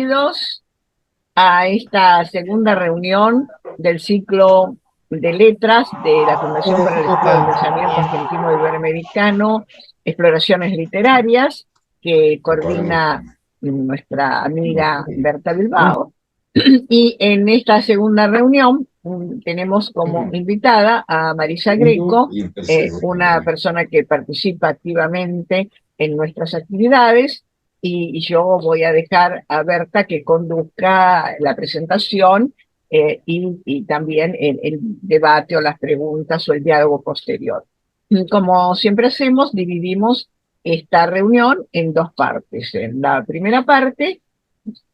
bienvenidos a esta segunda reunión del ciclo de letras de la Fundación para el Estudio del Pensamiento Argentino Iberoamericano, Exploraciones Literarias, que coordina nuestra amiga Berta Bilbao. Y en esta segunda reunión tenemos como invitada a Marisa Greco, una persona que participa activamente en nuestras actividades, y yo voy a dejar a Berta que conduzca la presentación y también el debate o las preguntas o el diálogo posterior. Como siempre hacemos, dividimos esta reunión en dos partes. En la primera parte,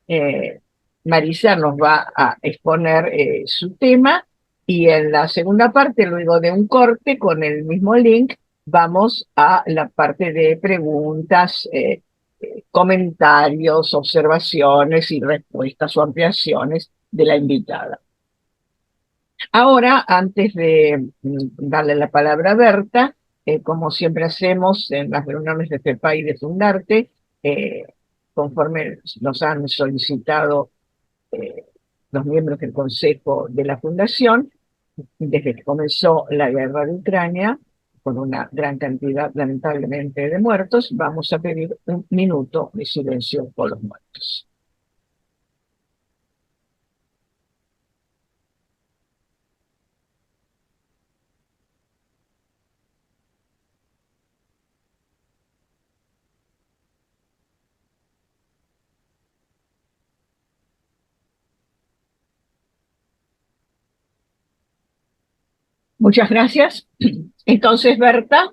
eh, Marisa nos va a exponer su tema, y en la segunda parte, luego de un corte con el mismo link, vamos a la parte de preguntas, comentarios, observaciones y respuestas o ampliaciones de la invitada. Ahora, antes de darle la palabra a Berta, como siempre hacemos en las reuniones de FEPA y de Fundarte, eh, conforme nos han solicitado eh, los miembros del Consejo de la Fundación, desde que comenzó la guerra de Ucrania, con una gran cantidad, lamentablemente, de muertos, vamos a pedir un minuto de silencio por los muertos. Muchas gracias. Entonces, Berta,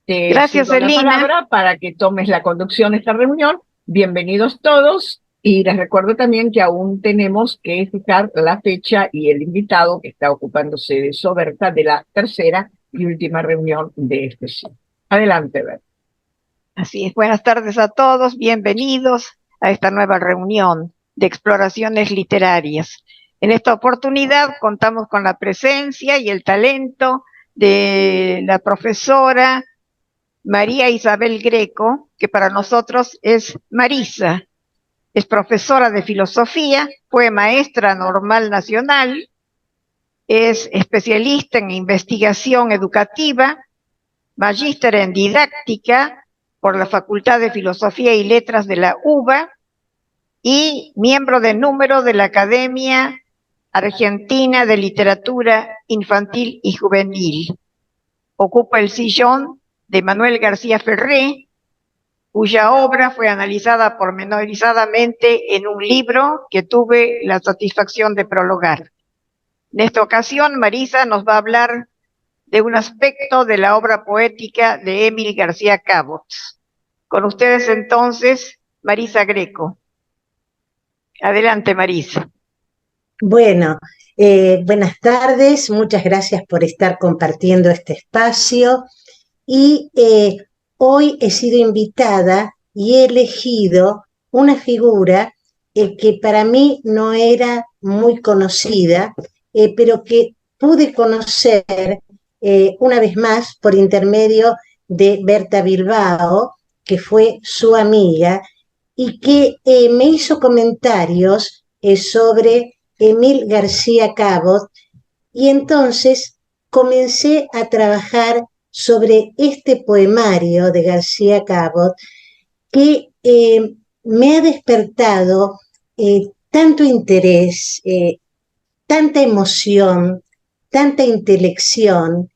te Gracias, cedo la Elina. palabra para que tomes la conducción de esta reunión. Bienvenidos todos, y les recuerdo también que aún tenemos que fijar la fecha y el invitado que está ocupándose de eso, Berta, de la tercera y última reunión de este ciclo. Adelante, Berta. Así es, buenas tardes a todos, bienvenidos a esta nueva reunión de exploraciones literarias. En esta oportunidad contamos con la presencia y el talento de la profesora María Isabel Greco, que para nosotros es Marisa. Es profesora de filosofía, fue maestra normal nacional, es especialista en investigación educativa, magíster en didáctica por la Facultad de Filosofía y Letras de la UBA y miembro de número de la Academia Argentina de Literatura Infantil y Juvenil. Ocupa el sillón de Manuel García Ferré, cuya obra fue analizada pormenorizadamente en un libro que tuve la satisfacción de prologar. En esta ocasión, Marisa nos va a hablar de un aspecto de la obra poética de Émile García Cabot. Con ustedes entonces, Marisa Greco. Adelante, Marisa. Bueno, buenas tardes, muchas gracias por estar compartiendo este espacio. Y hoy he sido invitada y he elegido una figura que para mí no era muy conocida, pero que pude conocer una vez más por intermedio de Berta Bilbao, que fue su amiga, y que me hizo comentarios sobre Émile García Cabot, y entonces comencé a trabajar sobre este poemario de García Cabot que me ha despertado tanto interés, tanta emoción, tanta intelección,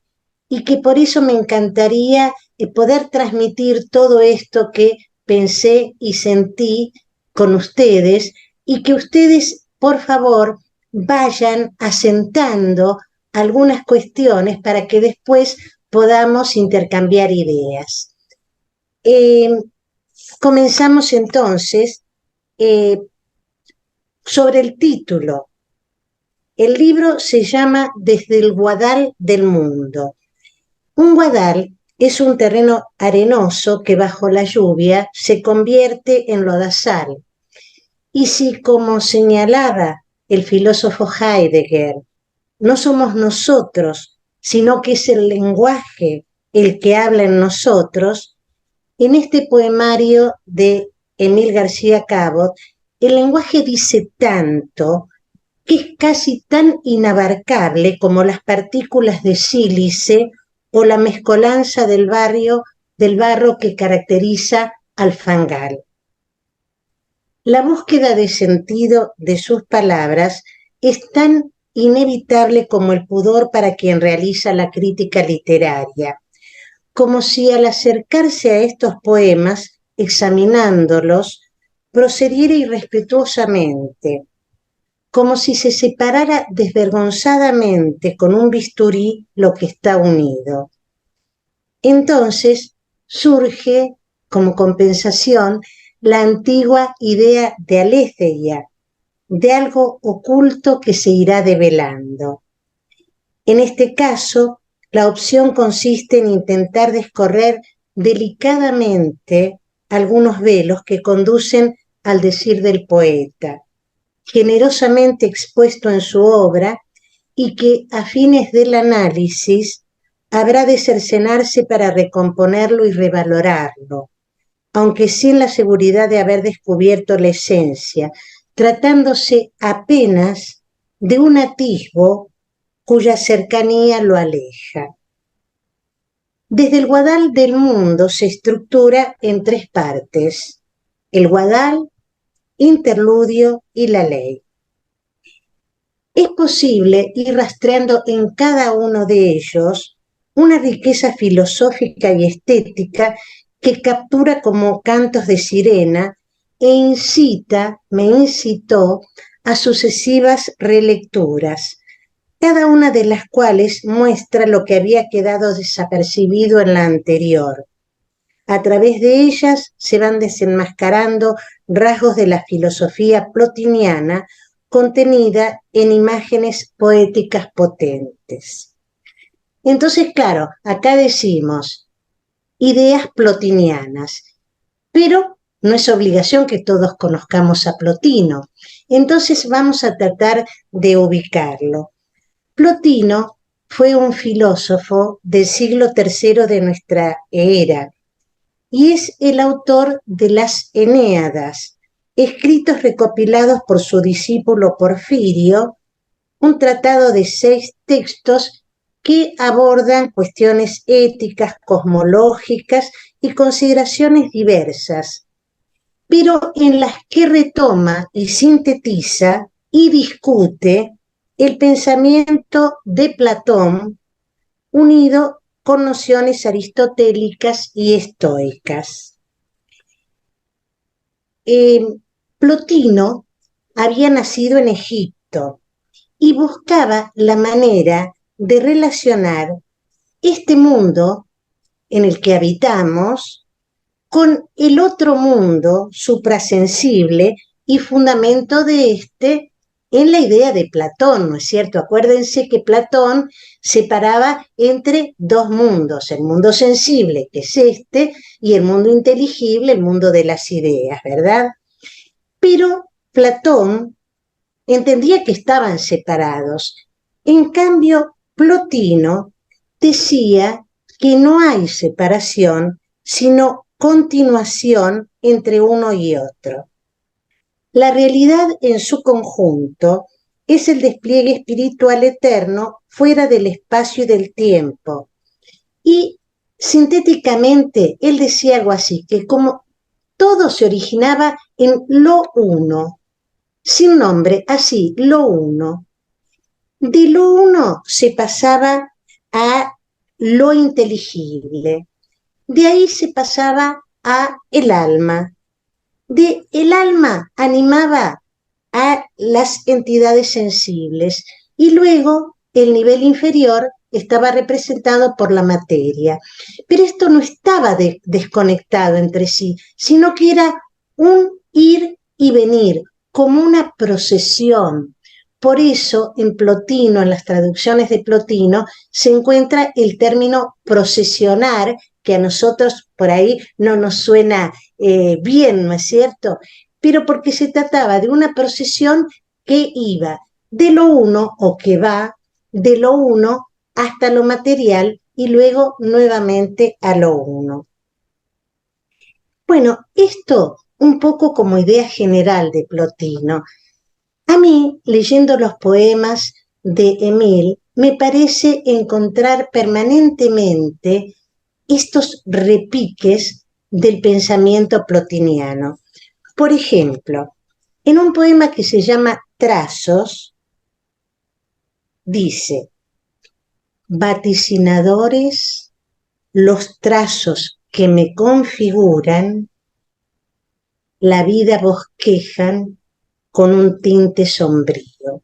y que por eso me encantaría poder transmitir todo esto que pensé y sentí con ustedes, y que ustedes, por favor, vayan asentando algunas cuestiones para que después podamos intercambiar ideas. Comenzamos entonces sobre el título. El libro se llama Desde el Guadal del Mundo. Un guadal es un terreno arenoso que bajo la lluvia se convierte en lodazal. Y si, como señalaba el filósofo Heidegger, no somos nosotros, sino que es el lenguaje el que habla en nosotros, en este poemario de Emil García Cabot, el lenguaje dice tanto que es casi tan inabarcable como las partículas de sílice o la mezcolanza del barro que caracteriza al fangal. La búsqueda de sentido de sus palabras es tan inevitable como el pudor para quien realiza la crítica literaria, como si al acercarse a estos poemas, examinándolos, procediera irrespetuosamente, como si se separara desvergonzadamente con un bisturí lo que está unido. Entonces surge, como compensación, la antigua idea de aletheia, de algo oculto que se irá develando. En este caso, la opción consiste en intentar descorrer delicadamente algunos velos que conducen al decir del poeta, generosamente expuesto en su obra y que a fines del análisis habrá de cercenarse para recomponerlo y revalorarlo, aunque sin la seguridad de haber descubierto la esencia, tratándose apenas de un atisbo cuya cercanía lo aleja. Desde el Guadal del mundo se estructura en tres partes: el Guadal, interludio y la ley. Es posible ir rastreando en cada uno de ellos una riqueza filosófica y estética que captura como cantos de sirena e me incitó a sucesivas relecturas, cada una de las cuales muestra lo que había quedado desapercibido en la anterior. A través de ellas se van desenmascarando rasgos de la filosofía plotiniana contenida en imágenes poéticas potentes. Entonces, claro, acá decimos ideas plotinianas, pero no es obligación que todos conozcamos a Plotino. Entonces vamos a tratar de ubicarlo. Plotino fue un filósofo del siglo III de nuestra era y es el autor de las Enéadas, escritos recopilados por su discípulo Porfirio, un tratado de 6 textos que abordan cuestiones éticas, cosmológicas y consideraciones diversas, pero en las que retoma y sintetiza y discute el pensamiento de Platón unido con nociones aristotélicas y estoicas. Plotino había nacido en Egipto y buscaba la manera de relacionar este mundo en el que habitamos con el otro mundo suprasensible y fundamento de este en la idea de Platón, ¿no es cierto? Acuérdense que Platón separaba entre dos mundos, el mundo sensible, que es este, y el mundo inteligible, el mundo de las ideas, ¿verdad? Pero Platón entendía que estaban separados. En cambio, Plotino decía que no hay separación, sino continuación entre uno y otro. La realidad en su conjunto es el despliegue espiritual eterno fuera del espacio y del tiempo. Y sintéticamente, él decía algo así, que como todo se originaba en lo uno, sin nombre, así, lo uno. De lo uno se pasaba a lo inteligible, de ahí se pasaba a el alma, de el alma animaba a las entidades sensibles y luego el nivel inferior estaba representado por la materia. Pero esto no estaba desconectado entre sí, sino que era un ir y venir, como una procesión. Por eso en Plotino, en las traducciones de Plotino, se encuentra el término procesionar, que a nosotros por ahí no nos suena bien, ¿no es cierto? Pero porque se trataba de una procesión que iba de lo uno, o que va de lo uno hasta lo material y luego nuevamente a lo uno. Bueno, esto un poco como idea general de Plotino. A mí, leyendo los poemas de Emil, me parece encontrar permanentemente estos repiques del pensamiento plotiniano. Por ejemplo, en un poema que se llama Trazos, dice: vaticinadores los trazos que me configuran, la vida bosquejan con un tinte sombrío.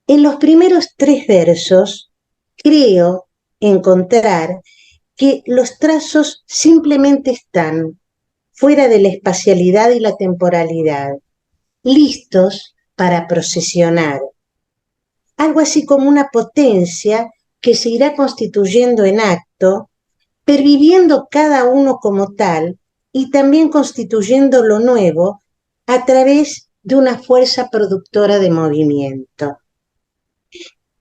En los primeros 3 versos creo encontrar que los trazos simplemente están fuera de la espacialidad y la temporalidad, listos para procesionar, algo así como una potencia que se irá constituyendo en acto, perviviendo cada uno como tal y también constituyendo lo nuevo a través de una fuerza productora de movimiento.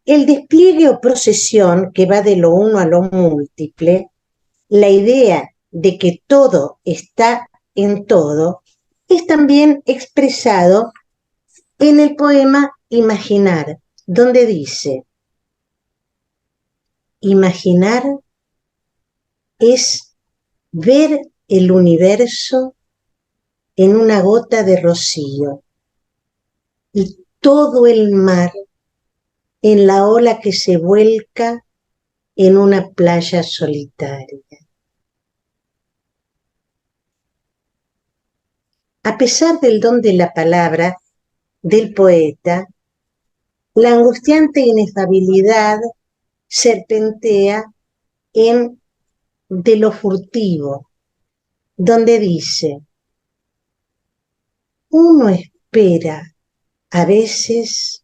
El despliegue o procesión que va de lo uno a lo múltiple, la idea de que todo está en todo, es también expresado en el poema Imaginar, donde dice: imaginar es ver el universo en una gota de rocío y todo el mar en la ola que se vuelca en una playa solitaria. A pesar del don de la palabra del poeta, la angustiante inefabilidad serpentea en De lo furtivo, donde dice: uno espera a veces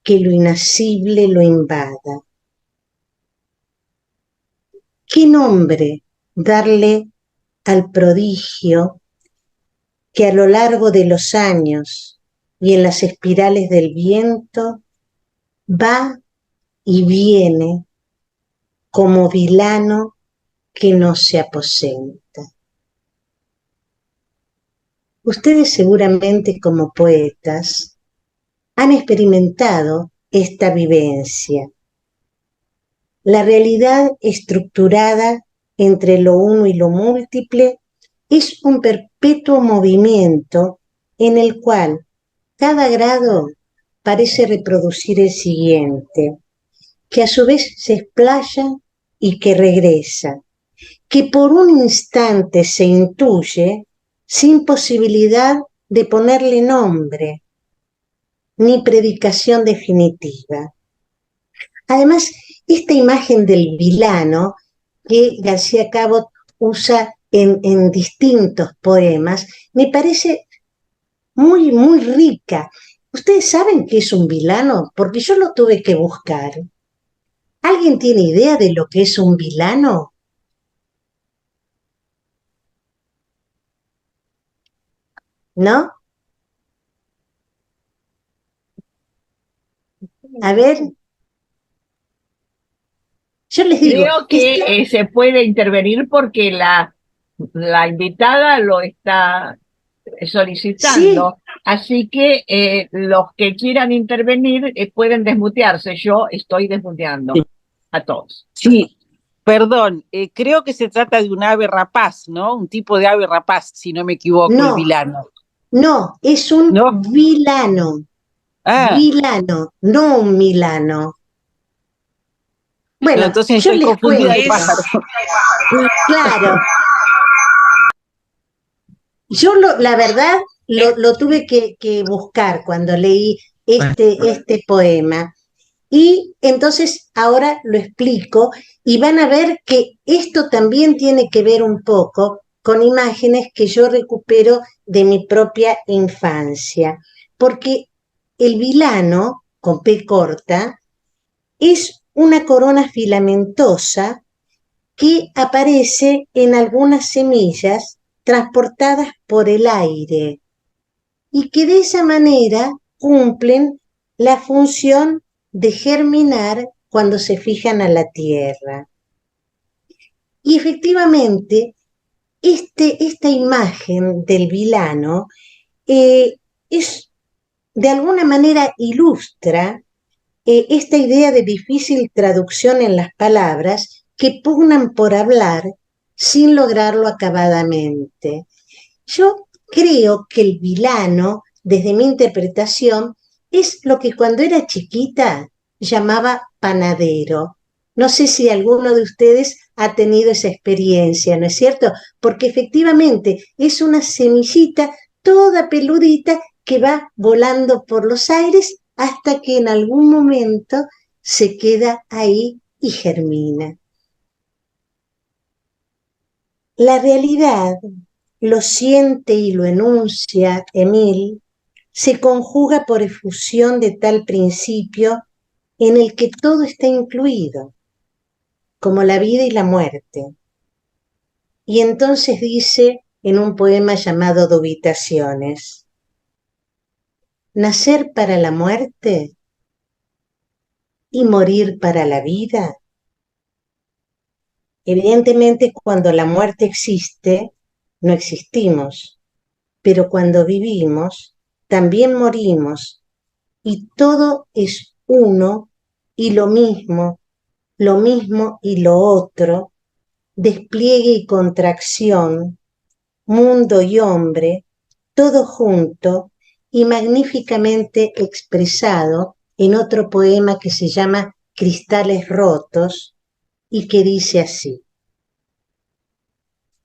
que lo inacible lo invada. ¿Qué nombre darle al prodigio que a lo largo de los años y en las espirales del viento va y viene como vilano que no se aposenta? Ustedes seguramente, como poetas, han experimentado esta vivencia. La realidad estructurada entre lo uno y lo múltiple es un perpetuo movimiento en el cual cada grado parece reproducir el siguiente, que a su vez se explaya y que regresa, que por un instante se intuye sin posibilidad de ponerle nombre ni predicación definitiva. Además, esta imagen del vilano que García Cabot usa en distintos poemas me parece muy, muy rica. ¿Ustedes saben qué es un vilano? Porque yo lo tuve que buscar. ¿Alguien tiene idea de lo que es un vilano? ¿No? A ver, yo les digo, Creo que se puede intervenir porque la invitada lo está sí, solicitando, así que los que quieran intervenir pueden desmutearse. Yo estoy desmuteando Sí, a todos. sí, perdón, creo que se trata de un ave rapaz, ¿no? Un tipo de ave rapaz, si no me equivoco, el no, vilano, no, es un ¿no? Ah, vilano, no un Milano. no, Bueno, entonces yo estoy les confundida de cuento, pájaro. claro, yo la verdad lo tuve que buscar cuando leí este poema. Y entonces ahora lo explico y van a ver que esto también tiene que ver un poco con imágenes que yo recupero de mi propia infancia, porque el vilano, con P corta, es una corona filamentosa que aparece en algunas semillas transportadas por el aire y que de esa manera cumplen la función de germinar cuando se fijan a la tierra. Y efectivamente, esta imagen del vilano es, de alguna manera ilustra esta idea de difícil traducción en las palabras que pugnan por hablar sin lograrlo acabadamente. Yo creo que el vilano, desde mi interpretación, es lo que cuando era chiquita llamaba panadero. No sé si alguno de ustedes ha tenido esa experiencia, ¿no es cierto? Porque efectivamente es una semillita toda peludita que va volando por los aires hasta que en algún momento se queda ahí y germina. La realidad, lo siente y lo enuncia Emil, se conjuga por efusión de tal principio en el que todo está incluido, como la vida y la muerte. Y entonces dice en un poema llamado Dubitaciones: nacer para la muerte y morir para la vida. Evidentemente, cuando la muerte existe, no existimos, pero cuando vivimos, también morimos, y todo es uno y lo mismo y lo otro, despliegue y contracción, mundo y hombre, todo junto y magníficamente expresado en otro poema que se llama Cristales rotos y que dice así: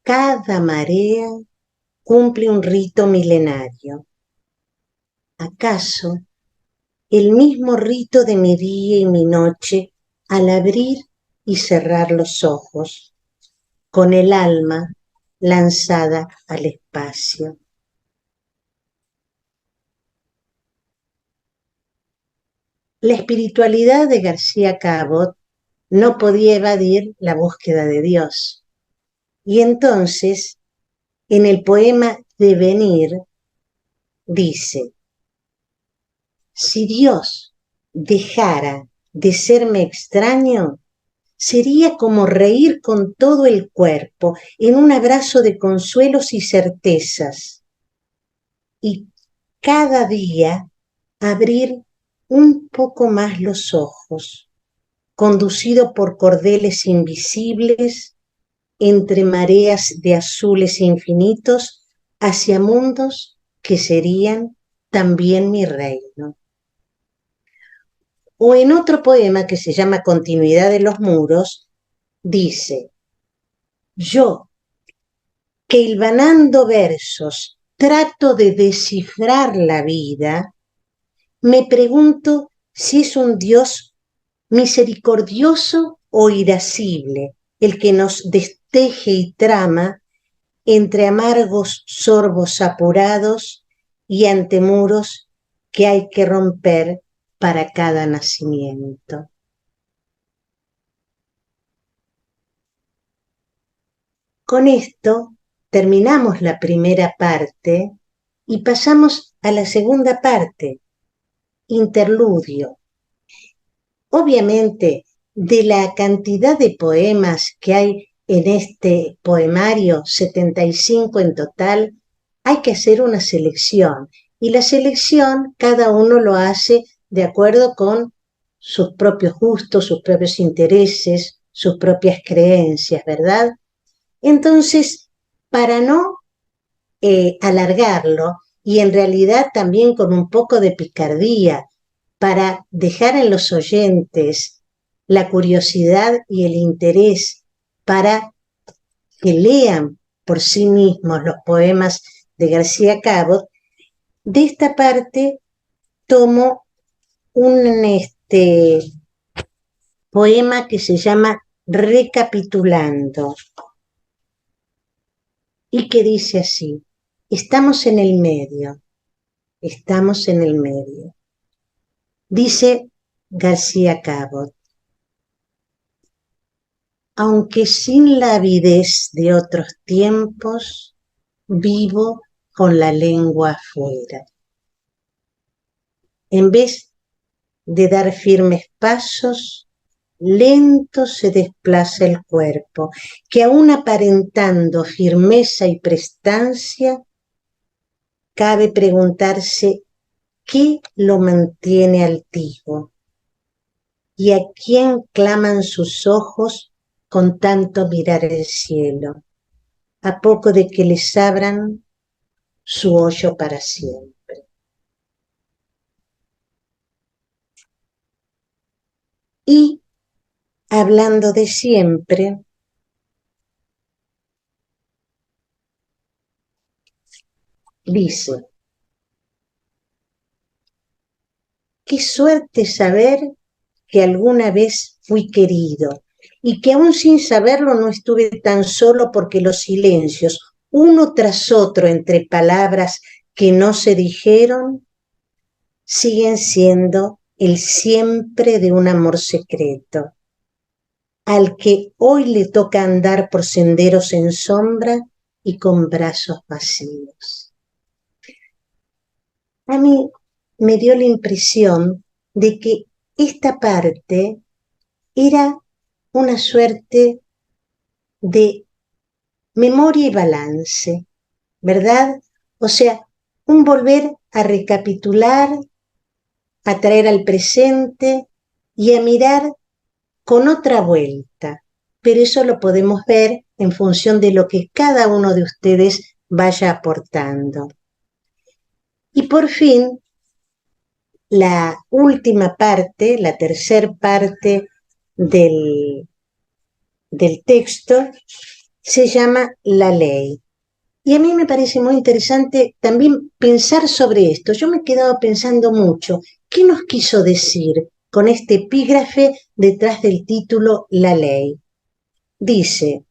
cada marea cumple un rito milenario. ¿Acaso el mismo rito de mi día y mi noche al abrir y cerrar los ojos, con el alma lanzada al espacio? La espiritualidad de García Cabot no podía evadir la búsqueda de Dios. Y entonces, en el poema Devenir, dice: si Dios dejara de serme extraño, sería como reír con todo el cuerpo en un abrazo de consuelos y certezas, y cada día abrir un poco más los ojos, conducido por cordeles invisibles entre mareas de azules infinitos hacia mundos que serían también mi reino. O en otro poema que se llama Continuidad de los muros, dice: yo, que hilvanando versos trato de descifrar la vida, me pregunto si es un Dios misericordioso o irascible el que nos desteje y trama entre amargos sorbos apurados y ante muros que hay que romper para cada nacimiento. Con esto terminamos la primera parte y pasamos a la segunda parte, interludio. Obviamente, de la cantidad de poemas que hay en este poemario, 75 en total, hay que hacer una selección. Y la selección cada uno lo hace de acuerdo con sus propios gustos, sus propios intereses, sus propias creencias, ¿verdad? Entonces, para no alargarlo y en realidad también con un poco de picardía, para dejar en los oyentes la curiosidad y el interés para que lean por sí mismos los poemas de García Cabot, de esta parte tomo un poema que se llama Recapitulando y que dice así: estamos en el medio, estamos en el medio. Dice García Cabot: aunque sin la avidez de otros tiempos, vivo con la lengua afuera. En vez de dar firmes pasos, lento se desplaza el cuerpo, que aún aparentando firmeza y prestancia, cabe preguntarse qué lo mantiene altivo y a quién claman sus ojos con tanto mirar el cielo, a poco de que les abran su hoyo para siempre. Y, hablando de siempre, dice, qué suerte saber que alguna vez fui querido y que aún sin saberlo no estuve tan solo porque los silencios, uno tras otro entre palabras que no se dijeron, siguen siendo el siempre de un amor secreto, al que hoy le toca andar por senderos en sombra y con brazos vacíos. A mí me dio la impresión de que esta parte era una suerte de memoria y balance, ¿verdad? O sea, un volver a recapitular, a traer al presente y a mirar con otra vuelta. Pero eso lo podemos ver en función de lo que cada uno de ustedes vaya aportando. Y por fin, la última parte, la tercera parte del texto, se llama La Ley. Y a mí me parece muy interesante también pensar sobre esto. Yo me he quedado pensando mucho, ¿qué nos quiso decir con este epígrafe detrás del título La Ley? Dice,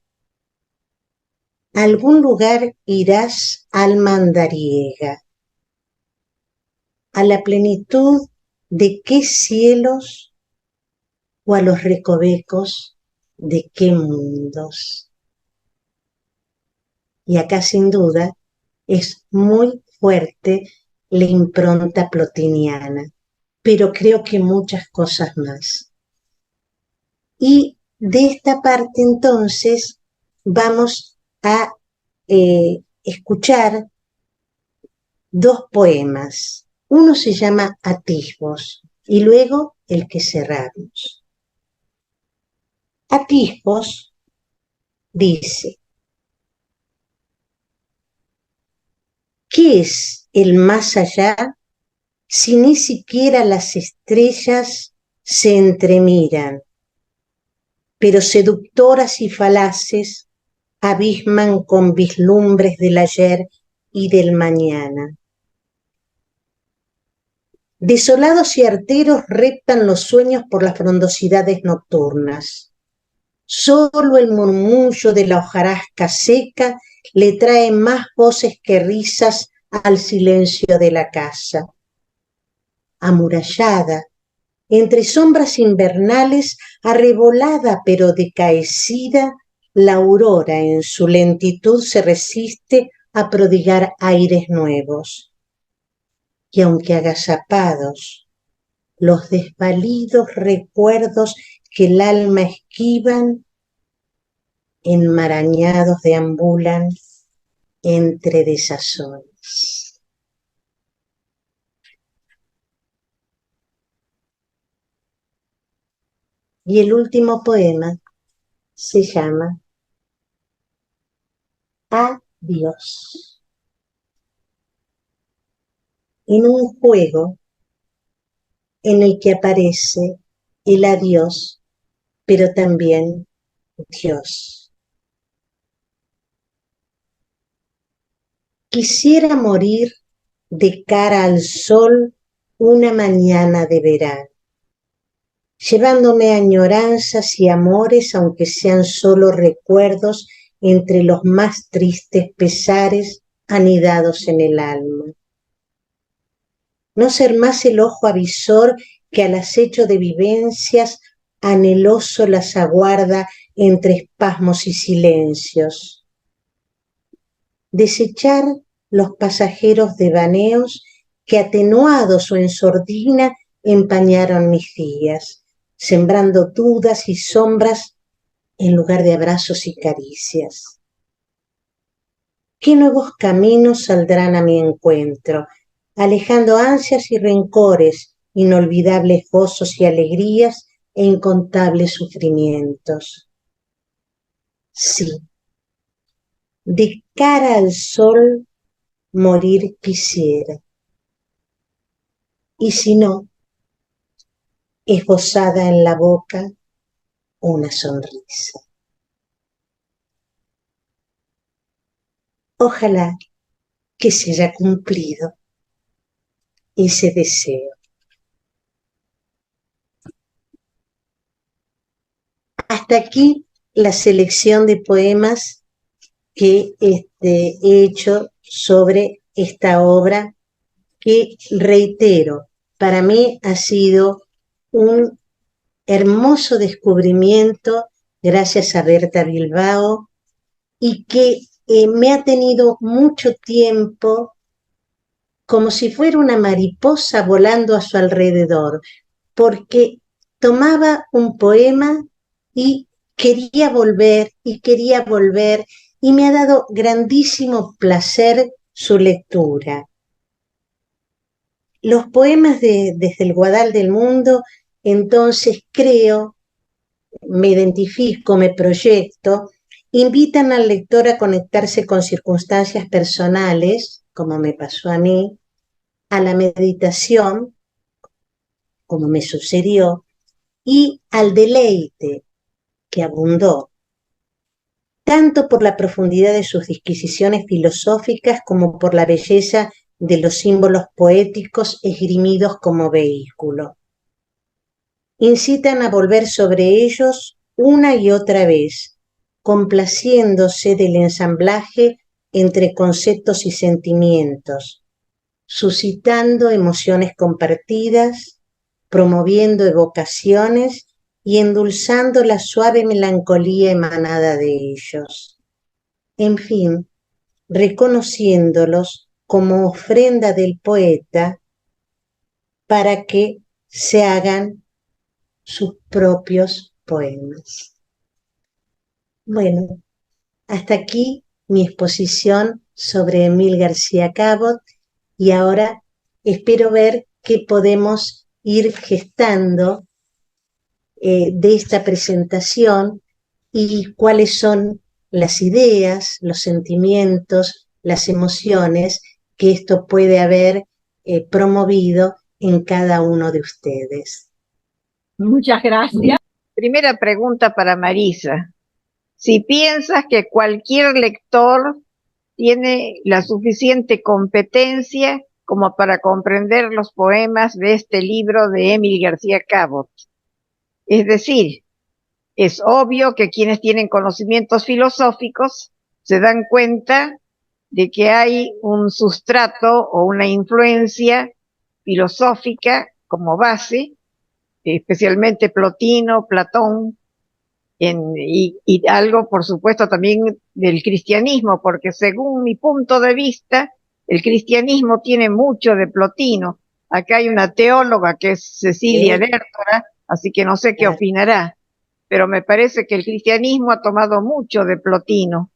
a algún lugar irás, alma andariega, a la plenitud de qué cielos o a los recovecos de qué mundos. Y acá sin duda es muy fuerte la impronta plotiniana, pero creo que muchas cosas más. Y de esta parte entonces vamos a escuchar dos poemas. Uno se llama Atisbos y luego el que cerramos. Atisbos dice, ¿qué es el más allá si ni siquiera las estrellas se entremiran, pero seductoras y falaces abisman con vislumbres del ayer y del mañana? Desolados y arteros reptan los sueños por las frondosidades nocturnas. Solo el murmullo de la hojarasca seca le trae más voces que risas al silencio de la casa. Amurallada, entre sombras invernales, arrebolada pero decaecida, la aurora en su lentitud se resiste a prodigar aires nuevos. Y aunque agazapados, los desvalidos recuerdos que el alma esquivan, enmarañados deambulan entre desazones. Y el último poema se llama Adiós. En un juego en el que aparece el adiós, pero también Dios. Quisiera morir de cara al sol una mañana de verano, llevándome añoranzas y amores, aunque sean solo recuerdos entre los más tristes pesares anidados en el alma. No ser más el ojo avisor que al acecho de vivencias anheloso las aguarda entre espasmos y silencios. Desechar los pasajeros devaneos que atenuados o en sordina empañaron mis días, sembrando dudas y sombras en lugar de abrazos y caricias. ¿Qué nuevos caminos saldrán a mi encuentro, alejando ansias y rencores, inolvidables gozos y alegrías e incontables sufrimientos? Sí, de cara al sol morir quisiera, y si no, esbozada en la boca una sonrisa. Ojalá que se haya cumplido ese deseo. Hasta aquí la selección de poemas que he hecho sobre esta obra que, reitero, para mí ha sido un hermoso descubrimiento gracias a Berta Bilbao y que me ha tenido mucho tiempo como si fuera una mariposa volando a su alrededor, porque tomaba un poema y quería volver y quería volver, y me ha dado grandísimo placer su lectura. Los poemas desde el Guadal del Mundo, entonces creo, me identifico, me proyecto, invitan al lector a conectarse con circunstancias personales, como me pasó a mí, a la meditación, como me sucedió, y al deleite, que abundó, tanto por la profundidad de sus disquisiciones filosóficas como por la belleza de los símbolos poéticos esgrimidos como vehículo. Incitan a volver sobre ellos una y otra vez, complaciéndose del ensamblaje entre conceptos y sentimientos, suscitando emociones compartidas, promoviendo evocaciones y endulzando la suave melancolía emanada de ellos. En fin, reconociéndolos como ofrenda del poeta para que se hagan sus propios poemas. Bueno, hasta aquí mi exposición sobre Emil García Cabot, y ahora espero ver qué podemos ir gestando de esta presentación y cuáles son las ideas, los sentimientos, las emociones que esto puede haber promovido en cada uno de ustedes. Muchas gracias. Primera pregunta para Marisa. Si piensas que cualquier lector tiene la suficiente competencia como para comprender los poemas de este libro de Emil García Cabot. Es decir, es obvio que quienes tienen conocimientos filosóficos se dan cuenta de que hay un sustrato o una influencia filosófica como base, especialmente Plotino, Platón, y algo, por supuesto, también del cristianismo, porque según mi punto de vista, el cristianismo tiene mucho de Plotino. Acá hay una teóloga que es Cecilia Lertora, así que no sé qué opinará, pero me parece que el cristianismo ha tomado mucho de Plotino,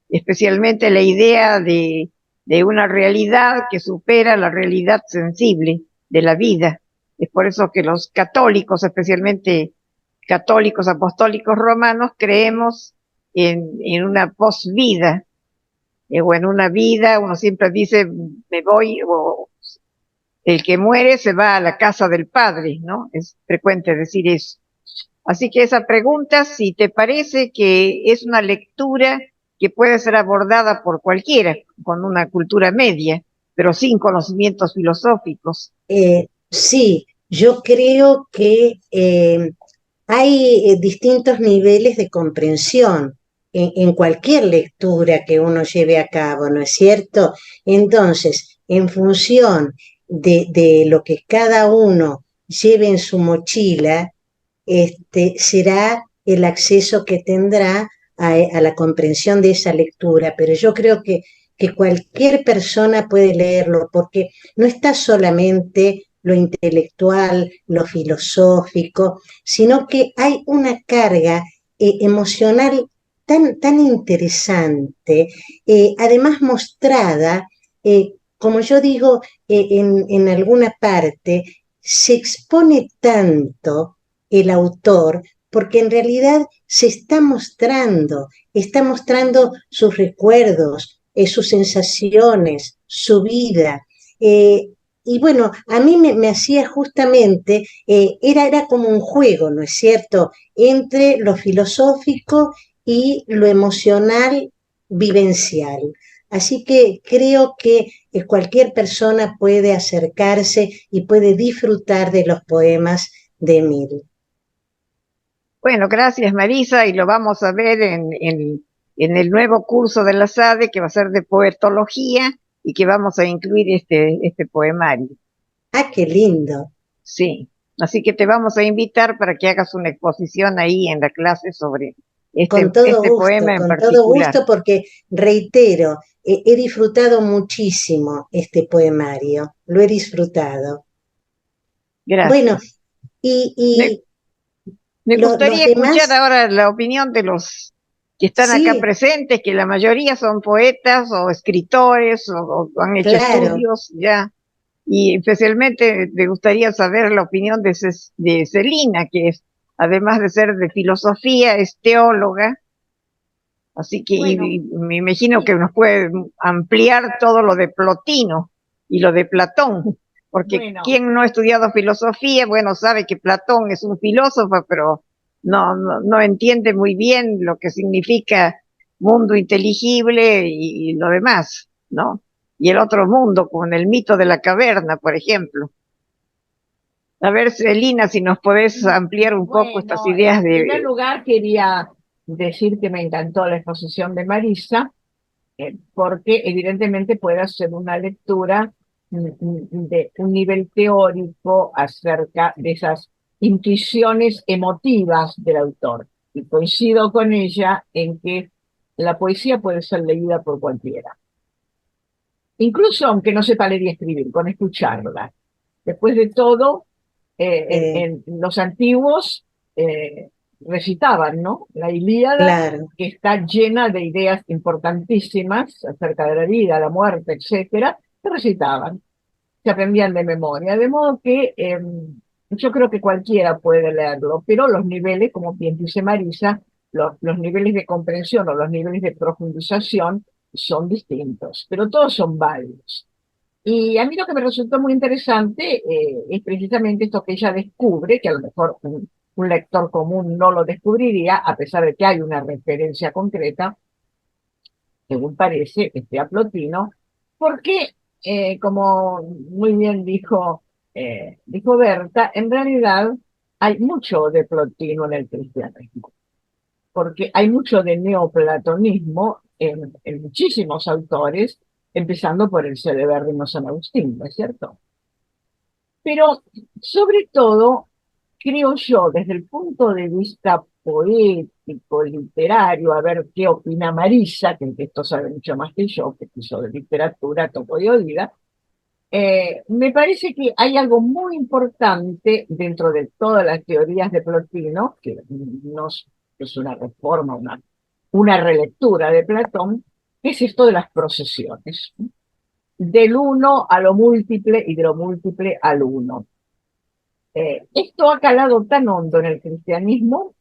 especialmente la idea de una realidad que supera la realidad sensible de la vida. Es por eso que los católicos, especialmente católicos apostólicos romanos, creemos en una posvida, o en una vida. Uno siempre dice, me voy, o el que muere se va a la casa del Padre, ¿no? Es frecuente decir eso. Así que esa pregunta, si te parece que es una lectura que puede ser abordada por cualquiera, con una cultura media, pero sin conocimientos filosóficos. Sí, yo creo que hay distintos niveles de comprensión en cualquier lectura que uno lleve a cabo, ¿no es cierto? Entonces, en función de lo que cada uno lleve en su mochila, será el acceso que tendrá a la comprensión de esa lectura, pero yo creo que cualquier persona puede leerlo, porque no está solamente lo intelectual, lo filosófico, sino que hay una carga emocional tan interesante, además mostrada, como yo digo, en alguna parte, se expone tanto el autor porque en realidad se está mostrando sus recuerdos, sus sensaciones, su vida. Y bueno, a mí me hacía justamente, era como un juego, ¿no es cierto?, entre lo filosófico y lo emocional vivencial. Así que creo que cualquier persona puede acercarse y puede disfrutar de los poemas de Emil. Bueno, gracias Marisa, y lo vamos a ver en el nuevo curso de la SADE, que va a ser de poetología y que vamos a incluir este poemario. Ah, qué lindo. Sí, así que te vamos a invitar para que hagas una exposición ahí en la clase sobre este poema en Con todo particular. gusto, porque reitero, he disfrutado muchísimo este poemario, lo he disfrutado. Bueno, Gracias. y, Me, y me los gustaría escuchar demás, ahora la opinión de los que están acá sí, presentes, que la mayoría son poetas o escritores o han hecho claro. estudios ya. Y especialmente me gustaría saber la opinión de Celina, que es, además de ser de filosofía, es teóloga, así que Bueno, y me imagino sí, que nos puede ampliar todo lo de Plotino y lo de Platón, porque bueno, quien no ha estudiado filosofía, bueno, sabe que Platón es un filósofo, pero no entiende muy bien lo que significa mundo inteligible y lo demás, ¿no? Y el otro mundo, con el mito de la caverna, por ejemplo. A ver, Celina, si nos podés ampliar un poco estas bueno, ideas en primer de... lugar quería decir que me encantó la exposición de Marisa, porque evidentemente puede hacer una lectura de un nivel teórico acerca de esas intuiciones emotivas del autor. Y coincido con ella en que la poesía puede ser leída por cualquiera, incluso aunque no sepa leer y escribir, con escucharla. Después de todo, eh, en los antiguos eh, recitaban, ¿no? La Ilíada, claro. que está llena de ideas importantísimas acerca de la vida, la muerte, etcétera, se recitaban, se aprendían de memoria. De modo que yo creo que cualquiera puede leerlo, pero los niveles, como bien dice Marisa, los niveles de comprensión o los niveles de profundización son distintos, pero todos son válidos. Y a mí lo que me resultó muy interesante es precisamente esto que ella descubre, que a lo mejor un lector común no lo descubriría, a pesar de que hay una referencia concreta, según parece, a Plotino, porque, como muy bien dijo Berta, en realidad hay mucho de Plotino en el cristianismo, porque hay mucho de neoplatonismo en muchísimos autores, empezando por el celebérrimo San Agustín, ¿no es cierto? Pero sobre todo, creo yo, desde el punto de vista poético, literario, a ver qué opina Marisa, que de esto sabe mucho más que yo, que hizo de literatura, toco de oída, me parece que hay algo muy importante dentro de todas las teorías de Plotino, que no es una reforma, una relectura de Platón, que es esto de las procesiones, del uno a lo múltiple y de lo múltiple al uno. Esto ha calado tan hondo en el cristianismo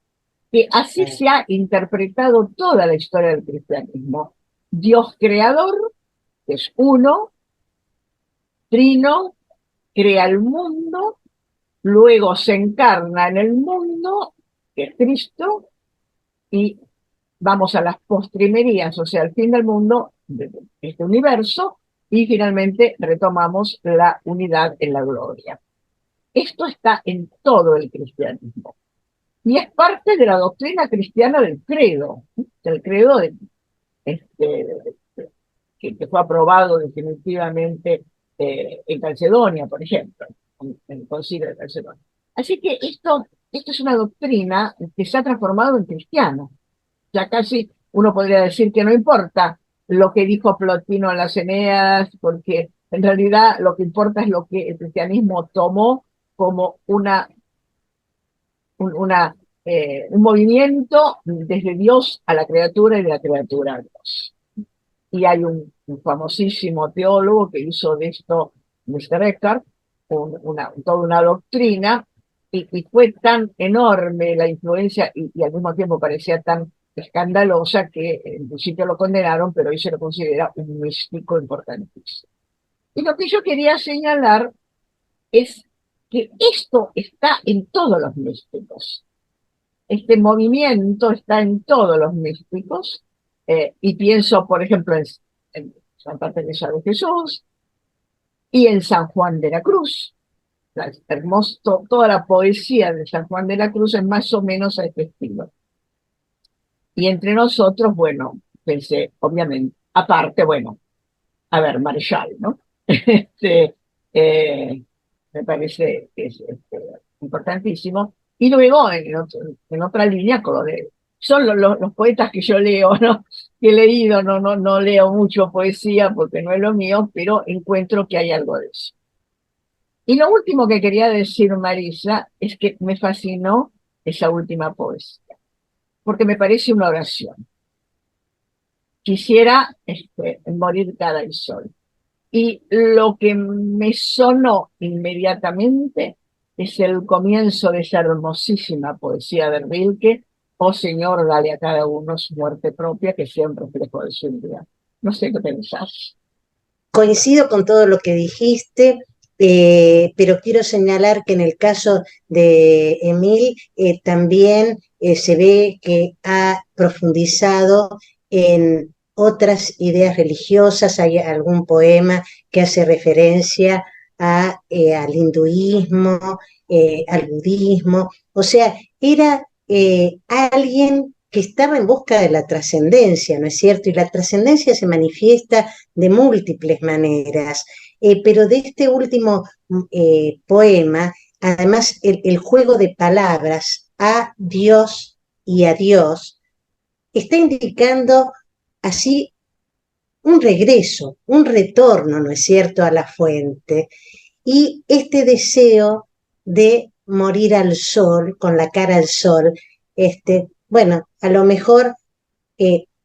que así se ha interpretado toda la historia del cristianismo. Dios creador, que es uno, trino, crea el mundo, luego se encarna en el mundo, que es Cristo, y vamos a las postrimerías, o sea, al fin del mundo, de este universo, y finalmente retomamos la unidad en la gloria. Esto está en todo el cristianismo. Y es parte de la doctrina cristiana del credo este, que fue aprobado definitivamente en Calcedonia, por ejemplo, en el concilio de Calcedonia. Así que esto es una doctrina que se ha transformado en cristiana. Ya casi uno podría decir que no importa lo que dijo Plotino en las Eneas, porque En realidad lo que importa es lo que el cristianismo tomó como un movimiento desde Dios a la criatura y de la criatura a Dios. Y hay un famosísimo teólogo que hizo de esto, Mr. Eckhart, toda una doctrina, y fue tan enorme la influencia y al mismo tiempo parecía tan escandalosa que en principio lo condenaron, pero hoy se lo considera un místico importantísimo. Y lo que yo quería señalar es que esto está en todos los místicos. Este movimiento está en todos los místicos, y pienso, por ejemplo, en Santa Teresa de Jesús y en San Juan de la Cruz. Toda la poesía de San Juan de la Cruz es más o menos a este estilo. Y entre nosotros, bueno, pensé, obviamente, aparte, bueno, a ver, Marshall, ¿no? Este, me parece que es importantísimo. Y luego, en otra línea, con lo de, son los poetas que yo leo, ¿no? Que he leído, no leo mucho poesía porque no es lo mío, pero encuentro que hay algo de eso. Y lo último que quería decir, Marisa, es que me fascinó esa última poesía, porque me parece una oración. Quisiera morir cada el sol. Y lo que me sonó inmediatamente es el comienzo de esa hermosísima poesía de Rilke: oh Señor, dale a cada uno su muerte propia, que sea un reflejo de su vida. No sé qué pensás. Coincido con todo lo que dijiste, pero quiero señalar que en el caso de Emil también se ve que ha profundizado en otras ideas religiosas. Hay algún poema que hace referencia al hinduismo, al budismo. O sea, era alguien que estaba en busca de la trascendencia, ¿no es cierto? Y la trascendencia se manifiesta de múltiples maneras, pero de este último poema, además el juego de palabras a Dios y a Dios está indicando así un regreso, un retorno, ¿no es cierto?, a la fuente, y este deseo de morir al sol, con la cara al sol. Bueno, a lo mejor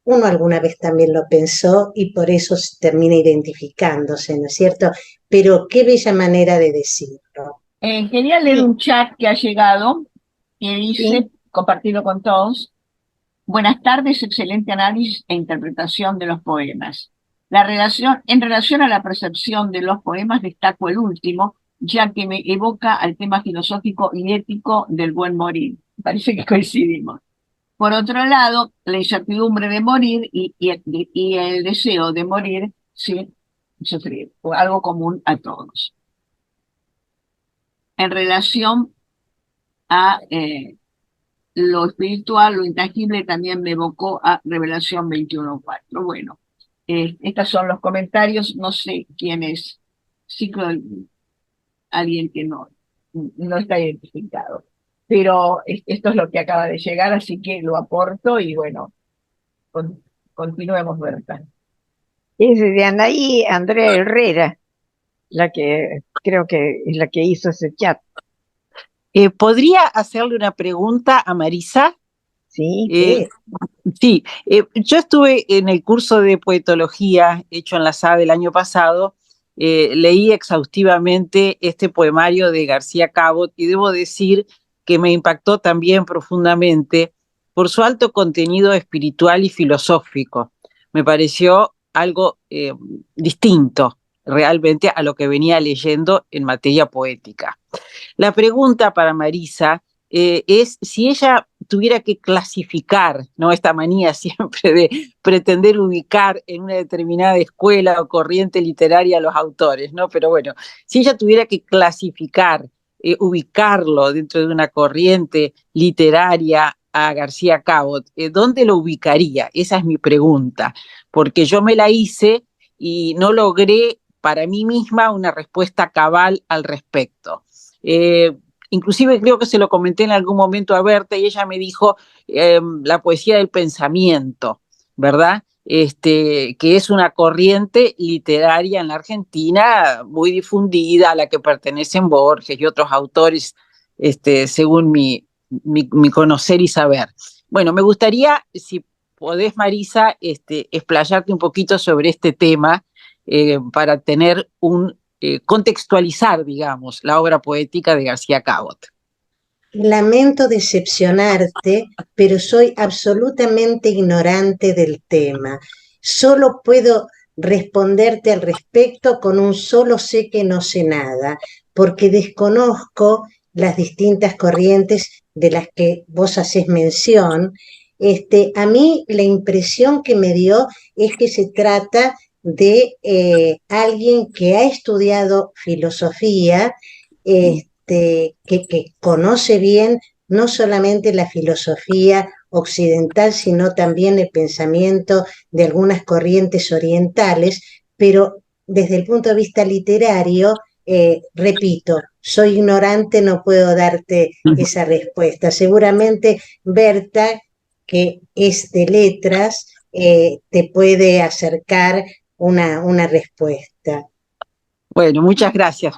uno alguna vez también lo pensó y por eso se termina identificándose, ¿no es cierto? Pero qué bella manera de decirlo. Quería leer Sí, un chat que ha llegado, que sí. dice, compartirlo con todos: buenas tardes, excelente análisis e interpretación de los poemas. En relación a la percepción de los poemas, destaco el último, ya que me evoca al tema filosófico y ético del buen morir. Parece que coincidimos. Por otro lado, la incertidumbre de morir y el deseo de morir sin sufrir, algo común a todos. En relación a lo espiritual, lo intangible, también me evocó a Revelación 21:4. Bueno, estos son los comentarios. No sé quién es, sí, alguien que no está identificado. Pero esto es lo que acaba de llegar, así que lo aporto y bueno, con, continuemos, Berta. Es de Anaí Andrea Herrera, la que creo que es la que hizo ese chat. ¿Podría hacerle una pregunta a Marisa? Sí, Eh, sí, yo estuve en el curso de poetología hecho en la SAD el año pasado, leí exhaustivamente este poemario de García Cabot y debo decir que me impactó también profundamente por su alto contenido espiritual y filosófico. Me pareció algo distinto realmente a lo que venía leyendo en materia poética. La pregunta para Marisa es si ella tuviera que clasificar, ¿no?, esta manía siempre de pretender ubicar en una determinada escuela o corriente literaria a los autores, ¿no? Pero bueno, si ella tuviera que clasificar, ubicarlo dentro de una corriente literaria a García Cabot, ¿dónde lo ubicaría? Esa es mi pregunta, porque yo me la hice y no logré para mí misma una respuesta cabal al respecto. Eh, Inclusive creo que se lo comenté en algún momento a Berta y ella me dijo la poesía del pensamiento. ¿verdad? Que es una corriente literaria en la Argentina muy difundida, a la que pertenecen Borges y otros autores, según mi conocer y saber. Bueno, me gustaría, si podés, Marisa, explayarte un poquito sobre este tema, para tener contextualizar, digamos, la obra poética de García Cabot. Lamento decepcionarte, pero soy absolutamente ignorante del tema. Solo puedo responderte al respecto con un solo sé que no sé nada, porque desconozco las distintas corrientes de las que vos hacés mención. A mí la impresión que me dio es que se trata de alguien que ha estudiado filosofía, que conoce bien no solamente la filosofía occidental, sino también el pensamiento de algunas corrientes orientales, pero desde el punto de vista literario, repito, soy ignorante, no puedo darte esa respuesta. Seguramente Berta, que es de letras, te puede acercar una respuesta. Bueno, muchas gracias,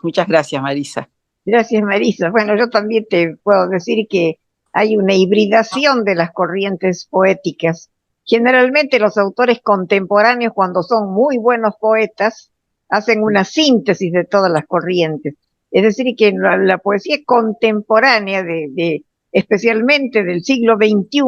Marisa. Gracias, Marisa. Bueno, yo también te puedo decir que hay una hibridación de las corrientes poéticas. Generalmente los autores contemporáneos, cuando son muy buenos poetas, hacen una síntesis de todas las corrientes. Es decir, que la poesía contemporánea, especialmente del siglo XXI,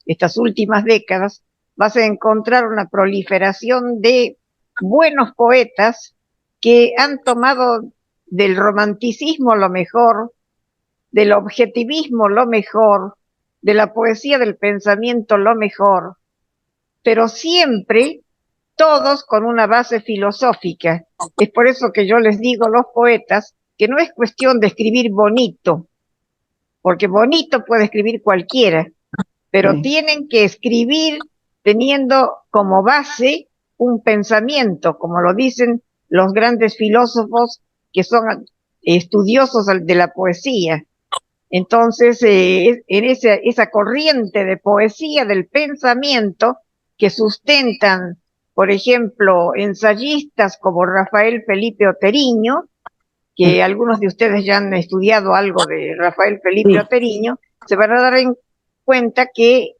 estas últimas décadas, vas a encontrar una proliferación de buenos poetas que han tomado del romanticismo lo mejor, del objetivismo lo mejor, de la poesía del pensamiento lo mejor, pero siempre todos con una base filosófica. Es por eso que yo les digo a los poetas que no es cuestión de escribir bonito, porque bonito puede escribir cualquiera, pero tienen que escribir teniendo como base un pensamiento, como lo dicen los grandes filósofos que son estudiosos de la poesía. Entonces, en esa corriente de poesía del pensamiento que sustentan, por ejemplo, ensayistas como Rafael Felipe Oteriño, que algunos de ustedes ya han estudiado algo de Rafael Felipe Oteriño, se van a dar cuenta que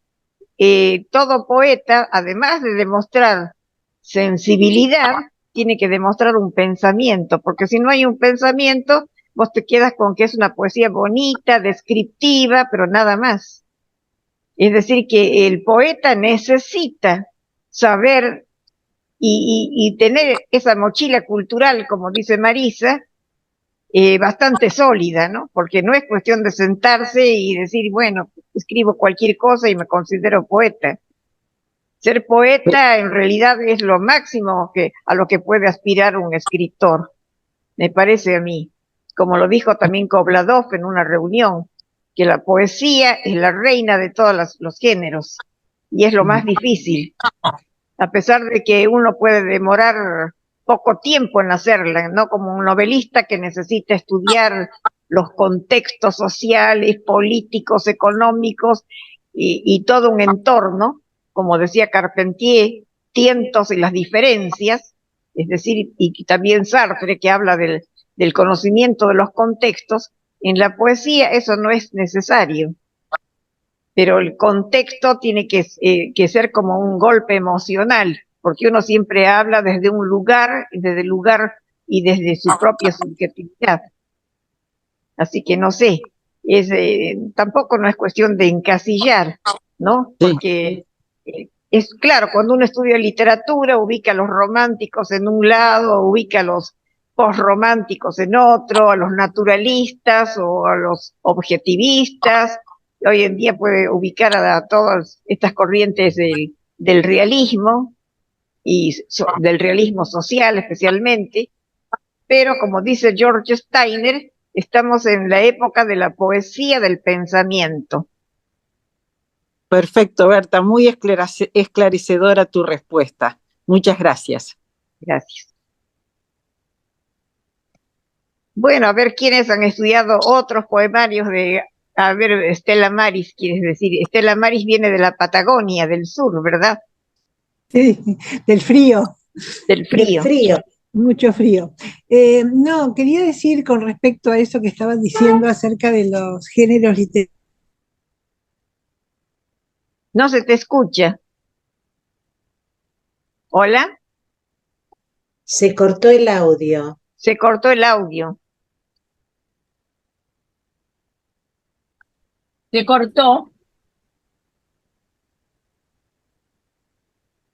todo poeta, además de demostrar sensibilidad, tiene que demostrar un pensamiento, porque si no hay un pensamiento, vos te quedas con que es una poesía bonita, descriptiva, pero nada más. Es decir, que el poeta necesita saber y tener esa mochila cultural, como dice Marisa, bastante sólida, ¿no? Porque no es cuestión de sentarse y decir, bueno, escribo cualquier cosa y me considero poeta. Ser poeta en realidad es lo máximo a lo que puede aspirar un escritor, me parece a mí. Como lo dijo también Kobladov en una reunión, que la poesía es la reina de todos los géneros y es lo más difícil, a pesar de que uno puede demorar poco tiempo en hacerla, no como un novelista que necesita estudiar los contextos sociales, políticos, económicos y todo un entorno, como decía Carpentier, tientos y las diferencias, es decir, y también Sartre, que habla del conocimiento de los contextos. En la poesía eso no es necesario, pero el contexto tiene que ser como un golpe emocional, porque uno siempre habla desde un lugar, desde el lugar y desde su propia subjetividad. Así que no sé, tampoco no es cuestión de encasillar, ¿no? Porque es claro, cuando uno estudia literatura, ubica a los románticos en un lado, ubica a los posrománticos en otro, a los naturalistas o a los objetivistas. Hoy en día puede ubicar a todas estas corrientes del realismo y del realismo social especialmente, pero como dice George Steiner, estamos en la época de la poesía del pensamiento. Perfecto, Berta, muy esclarecedora tu respuesta. Muchas gracias. Gracias. Bueno, a ver quiénes han estudiado otros poemarios a ver, Stella Maris, quieres decir. Stella Maris viene de la Patagonia, del sur, ¿verdad? Sí, del frío. Del frío. Del frío. Mucho frío. No, quería decir con respecto a eso que estabas diciendo acerca de los géneros literarios. No se te escucha. ¿Hola? Se cortó el audio. Se cortó el audio. Se cortó.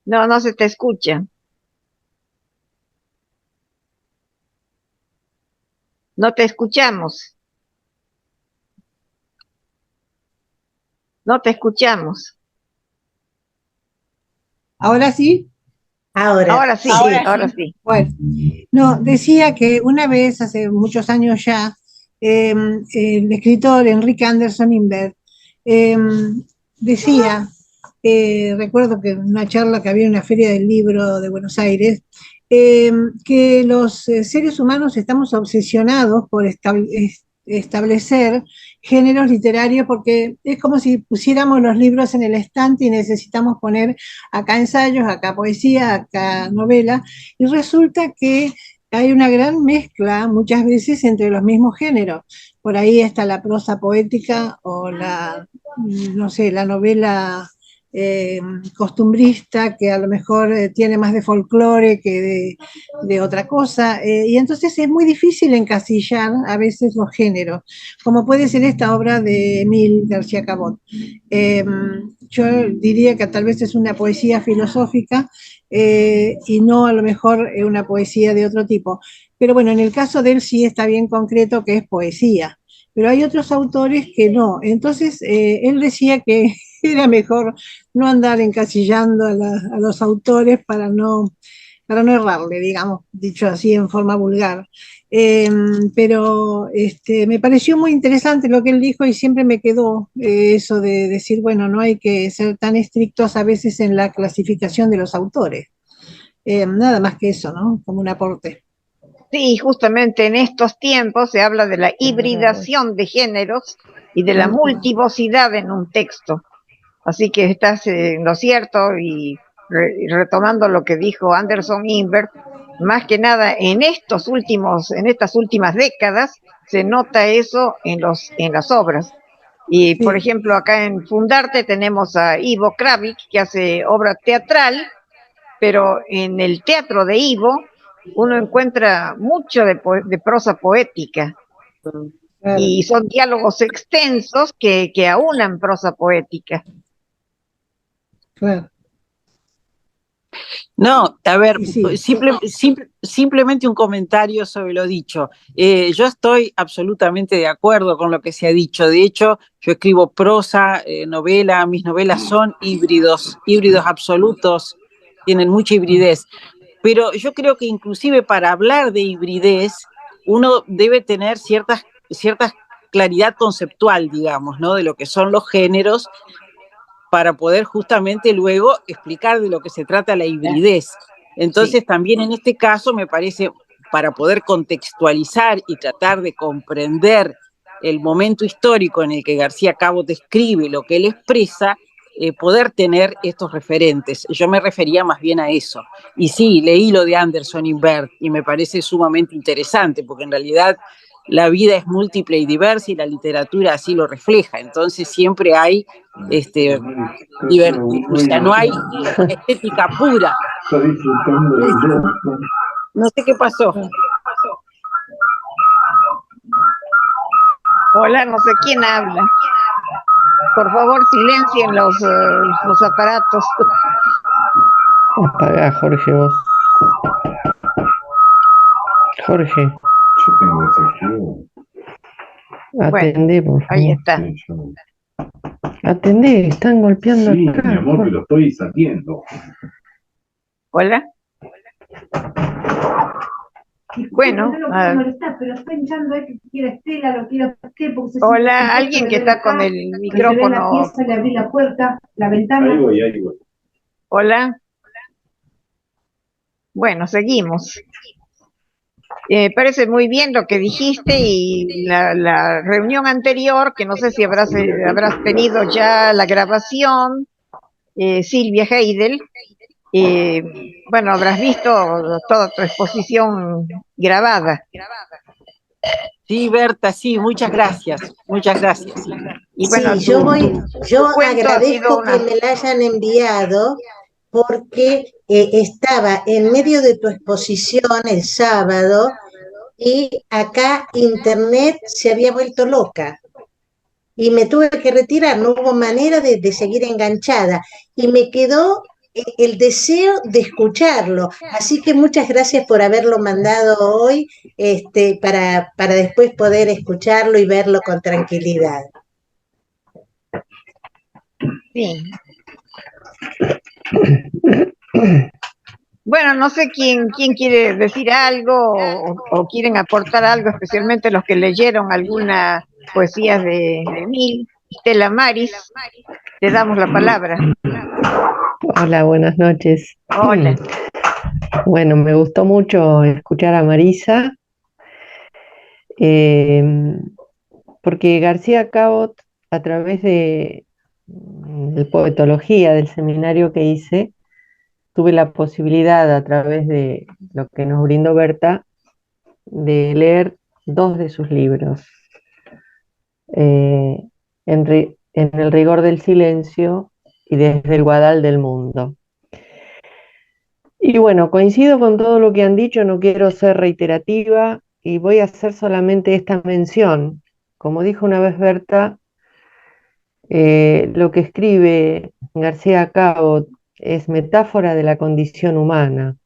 No, no se te escucha. No te escuchamos. No te escuchamos. ¿Ahora sí? Ahora sí, Ahora ahora sí. sí. Bueno, no, decía que una vez, hace muchos años ya, el escritor Enrique Anderson Invert decía, recuerdo que en una charla que había en una feria del libro de Buenos Aires, que los seres humanos estamos obsesionados por establecer géneros literarios porque es como si pusiéramos los libros en el estante y necesitamos poner acá ensayos, acá poesía, acá novela, y resulta que hay una gran mezcla muchas veces entre los mismos géneros. Por ahí está la prosa poética o la, no sé, la novela costumbrista, que a lo mejor tiene más de folclore que de otra cosa, y entonces es muy difícil encasillar a veces los géneros, como puede ser esta obra de Emil García Cabot. Yo diría que tal vez es una poesía filosófica y no a lo mejor una poesía de otro tipo. Pero bueno, en el caso de él sí está bien concreto que es poesía, pero hay otros autores que no. Entonces, él decía que era mejor no andar encasillando a los autores para no errarle, digamos, dicho así en forma vulgar. Pero me pareció muy interesante lo que él dijo y siempre me quedó eso de decir, bueno, no hay que ser tan estrictos a veces en la clasificación de los autores. Nada más que eso, ¿no? Como un aporte. Sí, justamente en estos tiempos se habla de la hibridación de géneros y de la multivocidad en un texto. Así que estás en lo cierto y retomando lo que dijo Anderson Invert, más que nada en estas últimas décadas se nota eso en las obras. Y por Sí. ejemplo, acá en Fundarte tenemos a Ivo Kravik, que hace obra teatral, pero en el teatro de Ivo uno encuentra mucho de prosa poética Claro, y son diálogos extensos que aunan prosa poética. claro. No, a ver, Y sí, simplemente un comentario sobre lo dicho. Yo estoy absolutamente de acuerdo con lo que se ha dicho. De hecho, yo escribo prosa, novela, mis novelas son híbridos, híbridos absolutos, tienen mucha hibridez. Pero yo creo que inclusive para hablar de hibridez, uno debe tener cierta claridad conceptual, digamos, ¿no? De lo que son los géneros para poder justamente luego explicar de lo que se trata la hibridez. Entonces, Sí. también en este caso me parece, para poder contextualizar y tratar de comprender el momento histórico en el que García Cabot describe lo que él expresa, poder tener estos referentes. Yo me refería más bien a eso. Y sí, leí lo de Anderson Invert y me parece sumamente interesante, porque en realidad la vida es múltiple y diversa y la literatura así lo refleja. Entonces siempre hay o sea, no hay estética pura. No sé qué pasó. Hola, no sé quién habla. Por favor, silencien los aparatos. Apaga, Jorge, vos. Jorge. Yo tengo desactivado. Atendé, por favor. Ahí está. Sí, yo- Atendé, están golpeando Sí, acá. mi amor, que lo estoy sabiendo. Hola. Bueno, hola, alguien que está con el micrófono. Ahí voy, ahí voy. Hola. Bueno, seguimos. Parece muy bien lo que dijiste y la reunión anterior, que no sé si habrás tenido ya la grabación, Silvia Heidel, Bueno, habrás visto toda tu exposición grabada. Sí, Berta, sí, muchas gracias, muchas gracias. Sí. Y bueno, Sí, yo tu cuento ha sido agradezco que me la hayan enviado porque estaba en medio de tu exposición el sábado y acá internet se había vuelto loca y me tuve que retirar, no hubo manera de seguir enganchada y me quedó el deseo de escucharlo. Así que muchas gracias por haberlo mandado hoy, para después poder escucharlo y verlo con tranquilidad. Sí. Bueno, no sé quién quiere decir algo o quieren aportar algo, especialmente los que leyeron alguna poesía de Emil. Estela Maris, te damos la palabra. Hola, buenas noches. Hola. Bueno, me gustó mucho escuchar a Marisa, eh, porque García Cabot, a través de poetología del seminario que hice, tuve la posibilidad, a través de lo que nos brindó Berta, de leer dos de sus libros. eh, en el rigor del silencio y desde el Guadal del mundo. Y bueno, coincido con todo lo que han dicho, no quiero ser reiterativa y voy a hacer solamente esta mención. Como dijo una vez Berta, lo que escribe García Cabot es metáfora de la condición humana.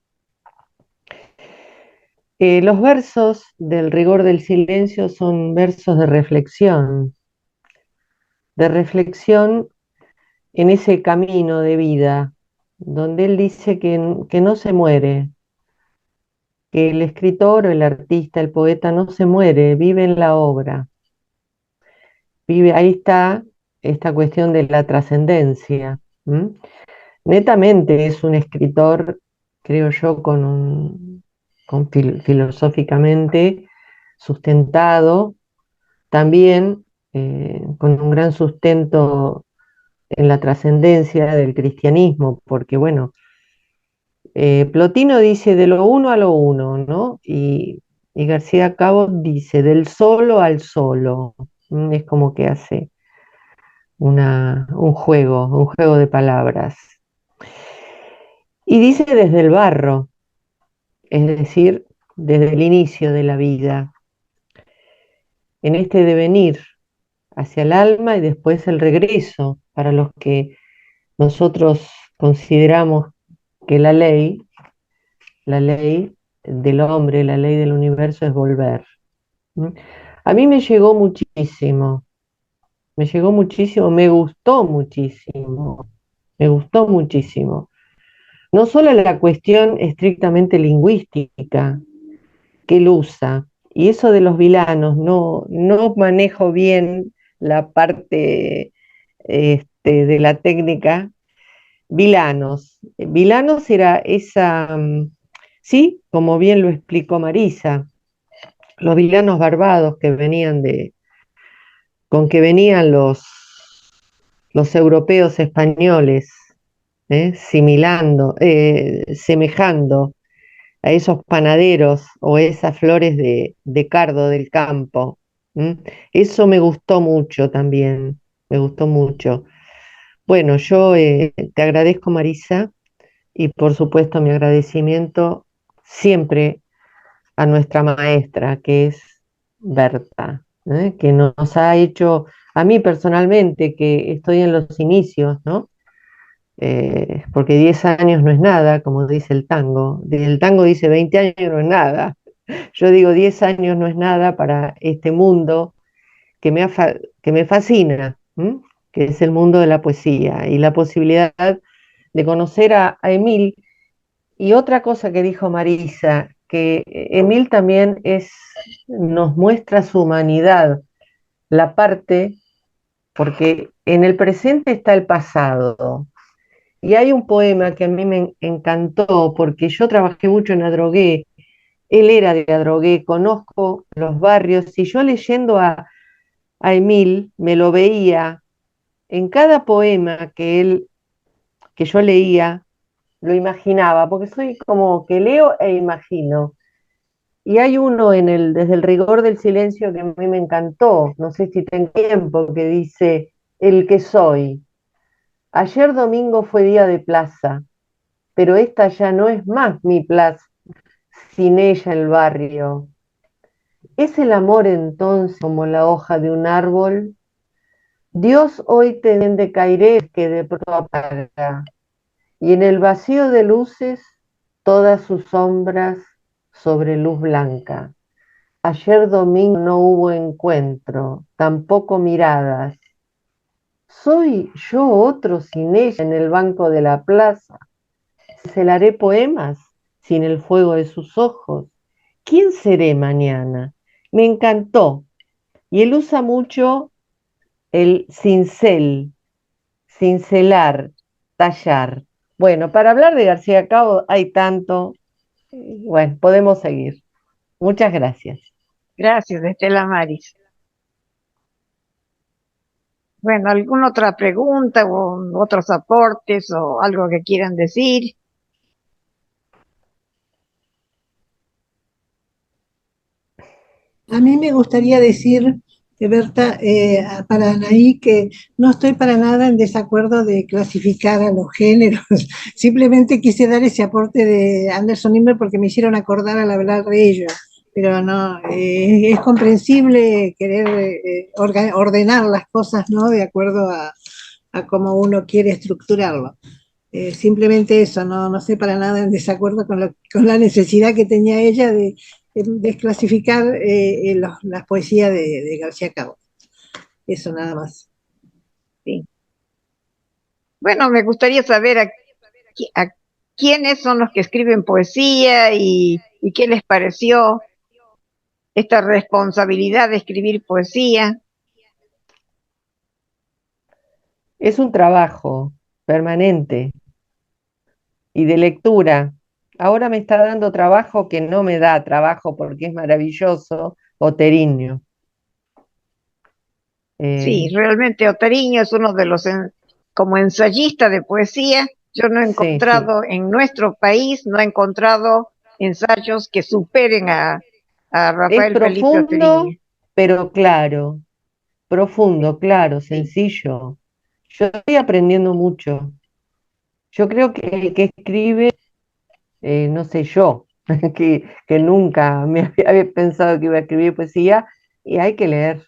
Los versos del rigor del silencio son versos de reflexión en ese camino de vida, donde él dice que no se muere, que el escritor o el artista, el poeta no se muere, vive en la obra. Vive, ahí está esta cuestión de la trascendencia. Netamente es un escritor, creo yo, filosóficamente sustentado, también con un gran sustento en la trascendencia del cristianismo, porque bueno, Plotino dice de lo uno a lo uno, ¿no? Y García Cabo dice del solo al solo. Es como que hace un juego de palabras. Y dice desde el barro, es decir, desde el inicio de la vida, en este devenir hacia el alma y después el regreso, para los que nosotros consideramos que la ley del hombre, la ley del universo es volver. A mí me llegó muchísimo, me gustó muchísimo. No solo la cuestión estrictamente lingüística que él usa, y eso de los vilanos, no manejo bien la parte de la técnica. Vilanos era esa, sí, como bien lo explicó Marisa, los vilanos barbados con que venían los europeos españoles, semejando a esos panaderos o esas flores de cardo del campo. Eso me gustó mucho también, me gustó mucho. Bueno, yo te agradezco, Marisa, y por supuesto mi agradecimiento siempre a nuestra maestra, que es Berta, que nos ha hecho, a mí personalmente, que estoy en los inicios, ¿no? Porque 10 años no es nada, como dice el tango. El tango dice 20 años no es nada. Yo digo 10 años no es nada para este mundo que me fascina, que es el mundo de la poesía y la posibilidad de conocer a Emil. Y otra cosa que dijo Marisa, que Emil también nos muestra su humanidad, la parte, porque en el presente está el pasado. Y hay un poema que a mí me encantó, porque yo trabajé mucho en Adrogué, él era de Adrogué, conozco los barrios, y yo leyendo a Emil me lo veía en cada poema que yo leía, lo imaginaba, porque soy como que leo e imagino. Y hay uno Desde el rigor del silencio que a mí me encantó, no sé si tengo tiempo, que dice, el que soy. Ayer domingo fue día de plaza, pero esta ya no es más mi plaza, sin ella el barrio. ¿Es el amor entonces como la hoja de un árbol? Dios hoy te tiende caeré que de pronto apaga, y en el vacío de luces todas sus sombras sobre luz blanca. Ayer domingo no hubo encuentro, tampoco miradas. ¿Soy yo otro sin ella en el banco de la plaza? ¿Celaré poemas sin el fuego de sus ojos? ¿Quién seré mañana? Me encantó. Y él usa mucho el cincel, cincelar, tallar. Bueno, para hablar de García Cabo hay tanto. Bueno, podemos seguir. Muchas gracias. Gracias, Estela Maris. Bueno, ¿alguna otra pregunta o otros aportes o algo que quieran decir? A mí me gustaría decir, Berta, para Anaí, que no estoy para nada en desacuerdo de clasificar a los géneros. Simplemente quise dar ese aporte de Anderson Nimble porque me hicieron acordar al hablar de ello. Pero no, es comprensible querer ordenar las cosas, ¿no? De acuerdo a cómo uno quiere estructurarlo. Simplemente eso, no estoy para nada en desacuerdo con la necesidad que tenía ella de desclasificar las poesías de García Cabo. Eso nada más. Sí. Bueno, me gustaría saber a quiénes son los que escriben poesía y qué les pareció esta responsabilidad de escribir poesía. Es un trabajo permanente y de lectura. Ahora me está dando trabajo que no me da trabajo porque es maravilloso, Oteriño. Sí, Eh, realmente Otariño es uno de los, como ensayista de poesía, yo no he sí, sí. encontrado en nuestro país, no he encontrado ensayos que superen a Es Rafael Felipe profundo, Otariño. pero claro. Sí, Profundo, claro, sí. sencillo. Yo estoy aprendiendo mucho. Yo creo que el que escribe, no sé yo, que nunca me había pensado que iba a escribir poesía, y hay que leer,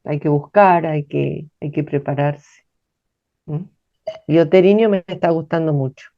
hay que buscar, hay que prepararse. ¿Mm? Y Oteriño me está gustando mucho.